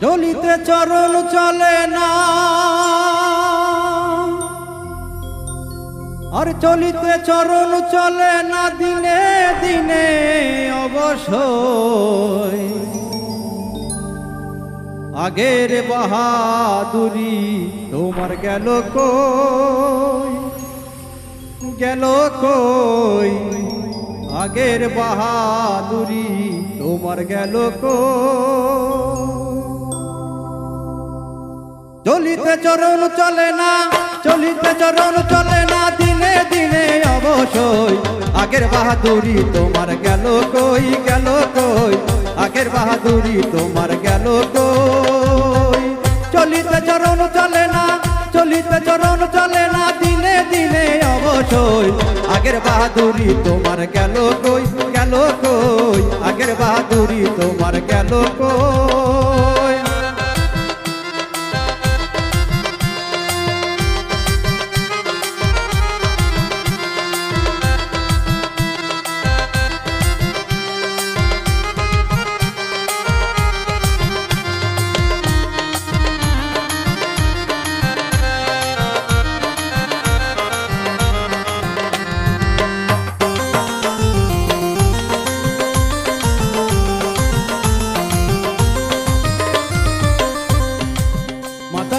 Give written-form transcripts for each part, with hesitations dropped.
চলিতে চরণ চলে না, আর চলিতে চরণ চলে না, দিনে দিনে অবশ্যই আগের বাহাদুরি তোমার গেল কই, গেল কই, আগের বাহাদুরি তোমার গেল কই। চলিতে চরণ চলে না, চলিতে চরণ চলে না, দিনে দিনে অবশ্যই আগের বাহাদুরি তোমার গেল কই, গেল কই, আগের বাহাদুরি তোমার গেল কই। চলিতে চরণ চলে না, চলিতে চরণ চলে না, দিনে দিনে অবশ্যই আগের বাহাদুরি তোমার গেল কই, গেল কই, আগের বাহাদুরি তোমার গেল কই।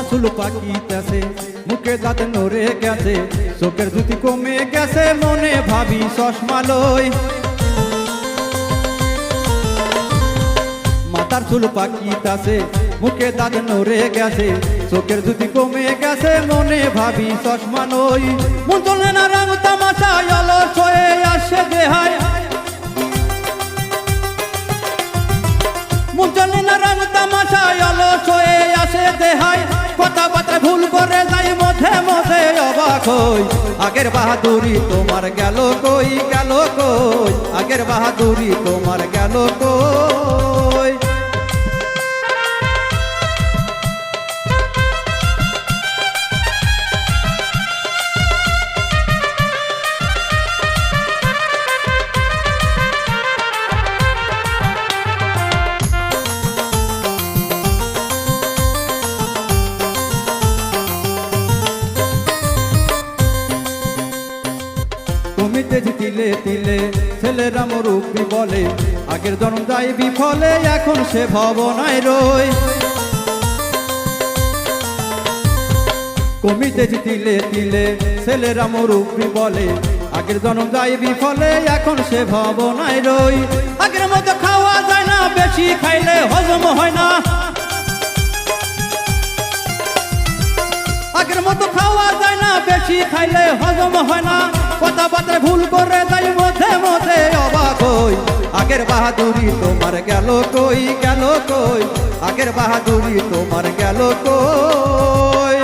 চুল পাকিতেছে, মুখে দাঁত নড়ে গেছে, চোখের জুতি কমে গেছে, মনে ভাবি চশমা লই। মাথার চুল পাকিতেছে, মুখে দাঁত নড়ে গেছে, চোখের জুতি কমে গেছে, মনে ভাবি চশমা লই। মন চলে না রং তামাশায় অলস হয়ে আসে দেহায়, মন চলে না রং তামাশায় অলস হয়ে আসে দেহায়, কথা বার্তা ভুল করে যাই মধ্যে মধ্যে অবাক হই। আগের বাহাদুরি তোমার গেল কই, গেল কই, আগের বাহাদুরি তোমার গেল কই। তুমিতে তিলে তিলে ছেলেরা মুরব্বি বলে, আগের জন্ম যাই বিফলে, এখন সে ভবনায় রই। কমিতে তিলে তিলে ছেলেরা মুরব্বি বলে, আগের জন্ম যাই বিফলে, এখন সে ভবনায় রই। আগের মতো খাওয়া যায় না, বেশি খাইলে হজম হয় না, আগের মতো খাওয়া যায় না, বেশি খাইলে হজম হয় না, কথা বার্তা ভুল করে যাই মধ্যে মধ্যে অবাক হই। আগের বাহাদুরি তোমার গেল কই, গেল কই, আগের বাহাদুরি তোমার গেল কই।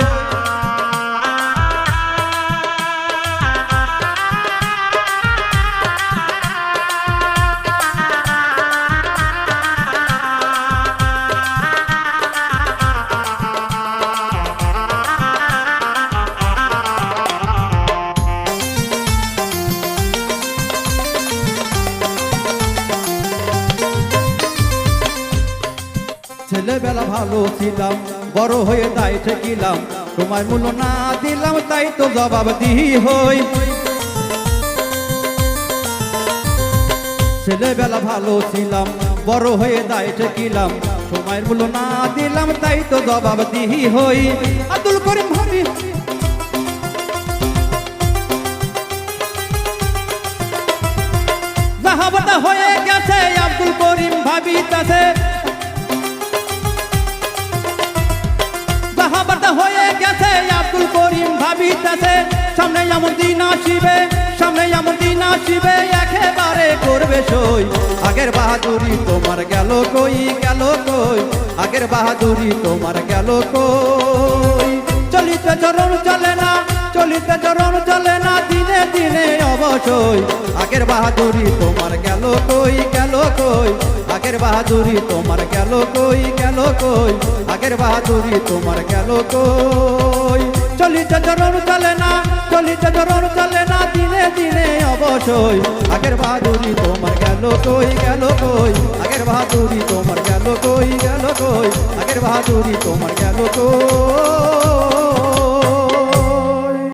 ছেলেবেলা ভালো ছিলাম, বড় হয়ে তাই ঠেকিলাম, তোমার মূল্য না দিলাম, তাই তো জবাব দিই হই। ছেলেবেলা ভালো ছিলাম, বড় হয়ে তাই ঠেকিলাম, সময়ের মূল্য না দিলাম, তাই তো জবাব দিই হই। আব্দুল করিম ভাবি জাহাবাতা হয়ে গেছে, আব্দুল করিম ভাবিতাছে, হয়ে গেছে, আব্দুল করিম ভাবিতেছে, সামনে এমন দিন আসিবে, সামনে এমন দিন আসিবে, একেবারে করবে সই। আগের বাহাদুরি তোমার গেল কই, গেল কই, আগের বাহাদুরি তোমার গেল কই। চলিতে চরণ চলে না, চলিতে চরণ চলে না, দিনে দিনে অবশ্যই আগের বাহাদুরি তোমার গেল কই, গেল কই, আগের বাহাদুরি তোমার গেল কই, গেল কই, আগের বাহাদুরি তোমার গেল কই। চলিতে চরণ চলে না, চলিতে চরণ চলে না, দিনে দিনে অবশ্যই আগের বাহাদুরি তোমার গেল কই, গেল কই, আগের বাহাদুরি তোমার গেল কই, গেল কই, আগের বাহাদুরি তোমার গেল কই।